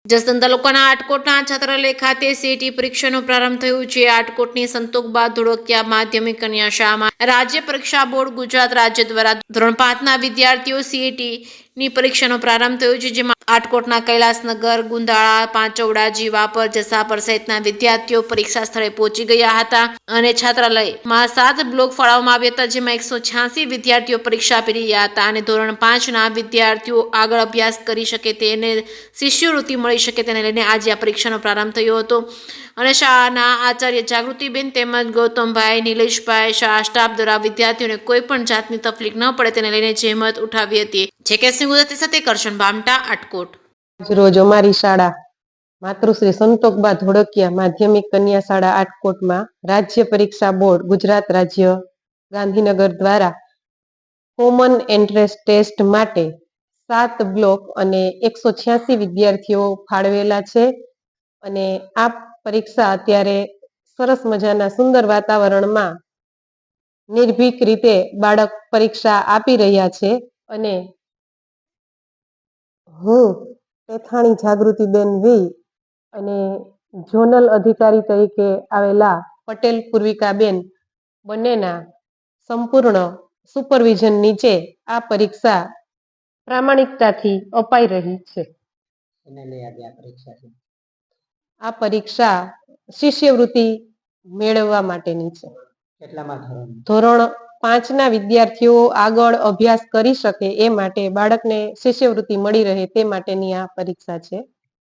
જસદણ તાલુકાના આટકોટના છાત્રાલય ખાતે સીઈટી પરીક્ષાનો પ્રારંભ થયો છે। આટકોટની સંતોકબા ધોળકિયા માધ્યમિક કન્યા શાળામાં રાજ્ય પરીક્ષા બોર્ડ ગુજરાત રાજ્ય દ્વારા ધોરણ 5ના વિદ્યાર્થીઓ સીઈટીની પરીક્ષાનો પ્રારંભ થયો છે, જેમાં આટકોટના કૈલાસનગર, ગુંદાળા, પાંચોડા, જીવાપર, જસાપર સહિતના વિદ્યાર્થીઓ પરીક્ષા સ્થળે પહોંચી ગયા હતા અને છાત્રાલયમાં 7 બ્લોક ફાળવવામાં આવ્યા હતા, જેમાં 186 વિદ્યાર્થીઓ પરીક્ષા આપી રહ્યા હતા અને ધોરણ 5ના વિદ્યાર્થીઓ આગળ અભ્યાસ કરી શકે તેને શિષ્યવૃત્તિ મળી શકે તેને લઈને આજે આ પરીક્ષાનો પ્રારંભ થયો હતો અને શાળાના આચાર્ય જાગૃતિબેન તેમજ ગૌતમભાઈ, નિલેશભાઈ, શાળા સ્ટાફ દ્વારા વિદ્યાર્થીઓને કોઈ પણ જાતની તકલીફ ન પડે તેને લઈને જહેમત ઉઠાવી હતી। જેકેસી ગુજરાતી સાથે કરશન બામટા, આટકોટ। રોજ અમારી શાળા માતૃશ્રી સંતોકબા ધોળકિયા માધ્યમિક કન્યા શાળા આટકોટમાં રાજ્ય પરીક્ષા બોર્ડ ગુજરાત રાજ્ય ગાંધીનગર દ્વારા કોમન એન્ટ્રન્સ ટેસ્ટ માટે 7 બ્લોક અને 186 વિદ્યાર્થીઓ ફાળવેલા છે અને આ પરીક્ષા અત્યારે સરસ મજાના સુંદર વાતાવરણમાં નિર્ભીક રીતે બાળક પરીક્ષા આપી રહ્યા છે અને હું પેથાણી જાગૃતિબેન વી અને ઝોનલ અધિકારી તરીકે આવેલા પટેલ પૂર્વિકાબેન બંનેના સંપૂર્ણ સુપરવિઝન નીચે આ પરીક્ષા પ્રામાણિકતાથી અપાઈ રહી છે। આ પરીક્ષા શિષ્યવૃત્તિ મેળવવા માટેની છે। ધોરણ 5ના વિદ્યાર્થીઓ આગળ અભ્યાસ કરી શકે એ માટે બાળકને શિષ્યવૃત્તિ મળી રહે તે માટેની આ પરીક્ષા છે।